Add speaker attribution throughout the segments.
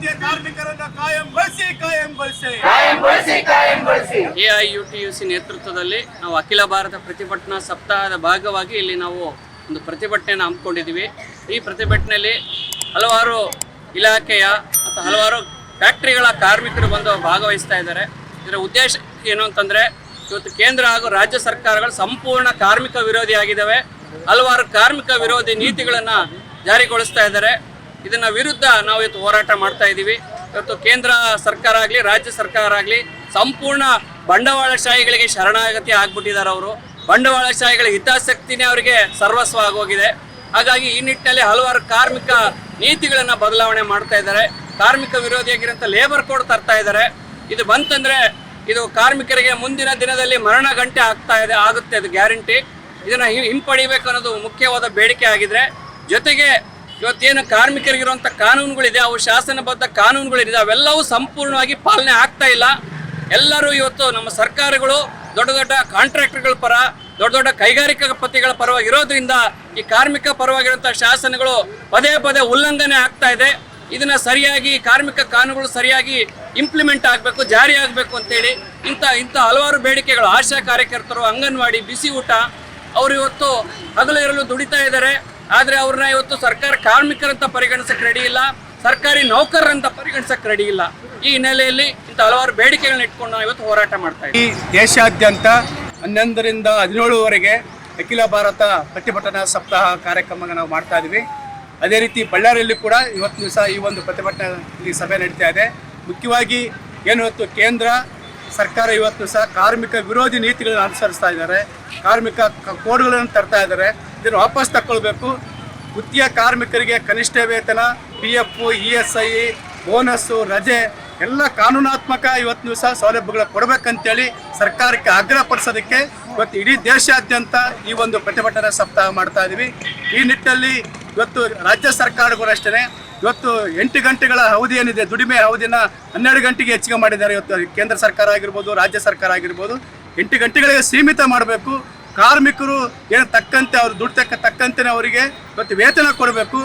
Speaker 1: ಭಾರತೀಯ ಕಾರ್ಮಿಕರನ್ನ ಕಾಯಂಗೊಳಿಸಿ.
Speaker 2: AIUTUC ನೇತೃತ್ವದಲ್ಲಿ ನಾವು ಅಖಿಲ ಭಾರತ ಪ್ರತಿಭಟನಾ ಸಪ್ತಾಹದ ಭಾಗವಾಗಿ ಇಲ್ಲಿ ನಾವು ಒಂದು ಪ್ರತಿಭಟನೆಯನ್ನು ಹಮ್ಮಿಕೊಂಡಿದ್ದೀವಿ. ಈ ಪ್ರತಿಭಟನೆಯಲ್ಲಿ ಹಲವಾರು ಇಲಾಖೆಯ ಮತ್ತು ಹಲವಾರು ಫ್ಯಾಕ್ಟ್ರಿಗಳ ಕಾರ್ಮಿಕರು ಬಂದು ಭಾಗವಹಿಸ್ತಾ ಇದ್ದಾರೆ. ಇದರ ಉದ್ದೇಶ ಏನು ಅಂತಂದರೆ, ಇವತ್ತು ಕೇಂದ್ರ ಹಾಗೂ ರಾಜ್ಯ ಸರ್ಕಾರಗಳು ಸಂಪೂರ್ಣ ಕಾರ್ಮಿಕ ವಿರೋಧಿಯಾಗಿದ್ದಾವೆ. ಹಲವಾರು ಕಾರ್ಮಿಕ ವಿರೋಧಿ ನೀತಿಗಳನ್ನು ಜಾರಿಗೊಳಿಸ್ತಾ ಇದ್ದಾರೆ. ಇದನ್ನ ವಿರುದ್ಧ ನಾವು ಇವತ್ತು ಹೋರಾಟ ಮಾಡ್ತಾ ಇದ್ದೀವಿ. ಇವತ್ತು ಕೇಂದ್ರ ಸರ್ಕಾರ ಆಗಲಿ ರಾಜ್ಯ ಸರ್ಕಾರ ಆಗಲಿ ಸಂಪೂರ್ಣ ಬಂಡವಾಳಶಾಹಿಗಳಿಗೆ ಶರಣಾಗತಿ ಆಗ್ಬಿಟ್ಟಿದ್ದಾರೆ. ಅವರು ಬಂಡವಾಳಶಾಹಿಗಳ ಹಿತಾಸಕ್ತಿನೇ ಅವರಿಗೆ ಸರ್ವಸ್ವ ಆಗೋಗಿದೆ. ಹಾಗಾಗಿ ಈ ನಿಟ್ಟಿನಲ್ಲಿ ಹಲವಾರು ಕಾರ್ಮಿಕ ನೀತಿಗಳನ್ನು ಬದಲಾವಣೆ ಮಾಡ್ತಾ ಇದ್ದಾರೆ. ಕಾರ್ಮಿಕ ವಿರೋಧಿಯಾಗಿರೋಂಥ ಲೇಬರ್ ಕೋಡ್ ತರ್ತಾ ಇದ್ದಾರೆ. ಇದು ಬಂತಂದರೆ ಇದು ಕಾರ್ಮಿಕರಿಗೆ ಮುಂದಿನ ದಿನದಲ್ಲಿ ಮರಣ ಗಂಟೆ ಆಗುತ್ತೆ, ಅದು ಗ್ಯಾರಂಟಿ. ಇದನ್ನು ಹಿಂಪಡಿಬೇಕು ಅನ್ನೋದು ಮುಖ್ಯವಾದ ಬೇಡಿಕೆ ಆಗಿದೆ. ಜೊತೆಗೆ ಇವತ್ತೇನು ಕಾರ್ಮಿಕರಿಗಿರುವಂಥ ಕಾನೂನುಗಳಿದೆ, ಅವು ಶಾಸನಬದ್ಧ ಕಾನೂನುಗಳಿದೆ, ಅವೆಲ್ಲವೂ ಸಂಪೂರ್ಣವಾಗಿ ಪಾಲನೆ ಆಗ್ತಾ ಇಲ್ಲ. ಎಲ್ಲರೂ ಇವತ್ತು ನಮ್ಮ ಸರ್ಕಾರಗಳು ದೊಡ್ಡ ದೊಡ್ಡ ಕಾಂಟ್ರಾಕ್ಟರ್ಗಳ ಪರ, ದೊಡ್ಡ ದೊಡ್ಡ ಕೈಗಾರಿಕಾಪತಿಗಳ ಪರವಾಗಿ ಇರೋದ್ರಿಂದ ಈ ಕಾರ್ಮಿಕ ಪರವಾಗಿರುವಂಥ ಶಾಸನಗಳು ಪದೇ ಪದೇ ಉಲ್ಲಂಘನೆ ಆಗ್ತಾ ಇದೆ. ಇದನ್ನು ಸರಿಯಾಗಿ ಕಾರ್ಮಿಕ ಕಾನೂನುಗಳು ಸರಿಯಾಗಿ ಇಂಪ್ಲಿಮೆಂಟ್ ಆಗಬೇಕು, ಜಾರಿ ಆಗಬೇಕು ಅಂತೇಳಿ ಇಂಥ ಹಲವಾರು ಬೇಡಿಕೆಗಳು. ಆಶಾ ಕಾರ್ಯಕರ್ತರು, ಅಂಗನವಾಡಿ, ಬಿಸಿ ಊಟ, ಅವರು ಇವತ್ತು ಹಗಲು ಇರಲು ದುಡಿತಾ ಇದ್ದಾರೆ. ಆದರೆ ಅವ್ರನ್ನ ಇವತ್ತು ಸರ್ಕಾರ ಕಾರ್ಮಿಕರಂತ ಪರಿಗಣಿಸಕ್ಕೆ ರೆಡಿ ಇಲ್ಲ, ಸರ್ಕಾರಿ ನೌಕರರಂತ ಪರಿಗಣಿಸಕ್ಕೆ ರೆಡಿ ಇಲ್ಲ. ಈ ಹಿನ್ನೆಲೆಯಲ್ಲಿ ಇಂಥ ಹಲವಾರು ಬೇಡಿಕೆಗಳನ್ನ ಇಟ್ಕೊಂಡು ನಾವು ಇವತ್ತು ಹೋರಾಟ ಮಾಡ್ತಾ ಇದ್ದೀವಿ.
Speaker 1: ಈ ದೇಶಾದ್ಯಂತ 11ರಿಂದ 17ವರೆಗೆ ಅಖಿಲ ಭಾರತ ಪ್ರತಿಭಟನಾ ಸಪ್ತಾಹ ಕಾರ್ಯಕ್ರಮ ನಾವು ಮಾಡ್ತಾ ಇದ್ದೀವಿ. ಅದೇ ರೀತಿ ಬಳ್ಳಾರಿಯಲ್ಲಿ ಕೂಡ ಇವತ್ತು ದಿವಸ ಈ ಒಂದು ಪ್ರತಿಭಟನಾ ಸಭೆ ನಡೀತಾ ಇದೆ. ಮುಖ್ಯವಾಗಿ ಏನು ಇವತ್ತು ಕೇಂದ್ರ ಸರ್ಕಾರ ಇವತ್ತು ಸಹ ಕಾರ್ಮಿಕ ವಿರೋಧಿ ನೀತಿಗಳನ್ನು ಅನುಸರಿಸ್ತಾ ಇದ್ದಾರೆ, ಕಾರ್ಮಿಕ ಕೋಡ್ಗಳನ್ನು ತರ್ತಾ ಇದ್ದಾರೆ. ಇದನ್ನು ವಾಪಸ್ ತಗೊಳ್ಬೇಕು. ಗುತ್ತಿಗೆ ಕಾರ್ಮಿಕರಿಗೆ ಕನಿಷ್ಠ ವೇತನ, PF, ESI, ಬೋನಸ್ಸು, ರಜೆ ಎಲ್ಲ ಕಾನೂನಾತ್ಮಕ ಇವತ್ತು ದಿವಸ ಸೌಲಭ್ಯಗಳು ಕೊಡಬೇಕಂತೇಳಿ ಸರ್ಕಾರಕ್ಕೆ ಆಗ್ರಹಪಡಿಸೋದಕ್ಕೆ ಇವತ್ತು ಇಡೀ ದೇಶಾದ್ಯಂತ ಈ ಒಂದು ಪ್ರತಿಭಟನಾ ಸಪ್ತಾಹ ಮಾಡ್ತಾ ಇದ್ದೀವಿ. ಈ ನಿಟ್ಟಿನಲ್ಲಿ ಇವತ್ತು ರಾಜ್ಯ ಸರ್ಕಾರಗಳು ಅಷ್ಟೇ ಇವತ್ತು 8 ಗಂಟೆಗಳ ಅವಧಿ ಏನಿದೆ, ದುಡಿಮೆ ಅವಧಿನ 12 ಗಂಟೆಗೆ ಹೆಚ್ಚಿಗೆ ಮಾಡಿದ್ದಾರೆ. ಇವತ್ತು ಕೇಂದ್ರ ಸರ್ಕಾರ ಆಗಿರ್ಬೋದು, ರಾಜ್ಯ ಸರ್ಕಾರ ಆಗಿರ್ಬೋದು, 8 ಗಂಟೆಗಳಿಗೆ ಸೀಮಿತ ಮಾಡಬೇಕು. ಕಾರ್ಮಿಕರು ಏನು ತಕ್ಕಂತೆ ಅವ್ರು ದುಡ್ಡು ತಕ್ಕಂತೆ ಅವರಿಗೆ ಇವತ್ತು ವೇತನ ಕೊಡಬೇಕು.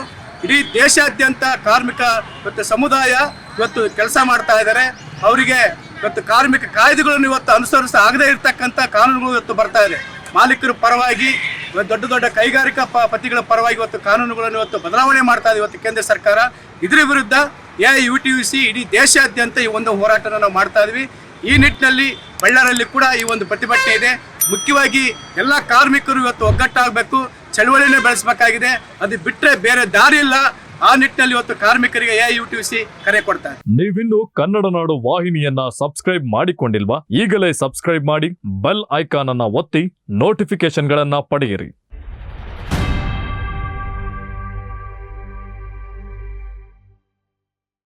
Speaker 1: ಇಡೀ ದೇಶಾದ್ಯಂತ ಕಾರ್ಮಿಕ ಇವತ್ತು ಸಮುದಾಯ ಇವತ್ತು ಕೆಲಸ ಮಾಡ್ತಾ ಇದ್ದಾರೆ. ಅವರಿಗೆ ಇವತ್ತು ಕಾರ್ಮಿಕ ಕಾಯ್ದೆಗಳನ್ನು ಇವತ್ತು ಆಗದೇ ಇರತಕ್ಕಂಥ ಕಾನೂನುಗಳು ಇವತ್ತು ಬರ್ತಾ ಇದೆ. ಮಾಲೀಕರ ಪರವಾಗಿ, ದೊಡ್ಡ ದೊಡ್ಡ ಕೈಗಾರಿಕಾ ಪತಿಗಳ ಪರವಾಗಿ ಇವತ್ತು ಕಾನೂನುಗಳನ್ನು ಇವತ್ತು ಬದಲಾವಣೆ ಮಾಡ್ತಾ ಇದೆ ಇವತ್ತು ಕೇಂದ್ರ ಸರ್ಕಾರ. ಇದರ ವಿರುದ್ಧ AIUTUC ಇಡೀ ದೇಶಾದ್ಯಂತ ಈ ಒಂದು ಹೋರಾಟನ ನಾವು ಮಾಡ್ತಾ ಇದ್ವಿ. ಈ ನಿಟ್ಟಿನಲ್ಲಿ ಬಳ್ಳಾರಿಯಲ್ಲಿ ಕೂಡ ಈ ಒಂದು ಪ್ರತಿಭಟನೆ ಇದೆ. ಮುಖ್ಯವಾಗಿ ಎಲ್ಲ ಕಾರ್ಮಿಕರು ಇವತ್ತು ಒಗ್ಗಟ್ಟಾಗಬೇಕು, ಚಳವಳಿನೇ ಬೆಳೆಸಬೇಕಾಗಿದೆ. ಅದು ಬಿಟ್ಟರೆ ಬೇರೆ ದಾರಿ ಇಲ್ಲ. ಆ ನಿಟ್ಟಿನಲ್ಲಿ ಇವತ್ತು ಕಾರ್ಮಿಕರಿಗೆ AIUTUC ಕರೆ ಕೊಡ್ತಾರೆ.
Speaker 3: ನೀವಿನ್ನು ಕನ್ನಡ ನಾಡು ವಾಹಿನಿಯನ್ನ ಸಬ್ಸ್ಕ್ರೈಬ್ ಮಾಡಿಕೊಂಡಿಲ್ವಾ? ಈಗಲೇ ಸಬ್ಸ್ಕ್ರೈಬ್ ಮಾಡಿ, ಬೆಲ್ ಐಕಾನ್ ಅನ್ನ ಒತ್ತಿ ನೋಟಿಫಿಕೇಶನ್ ಗಳನ್ನ ಪಡೆಯಿರಿ.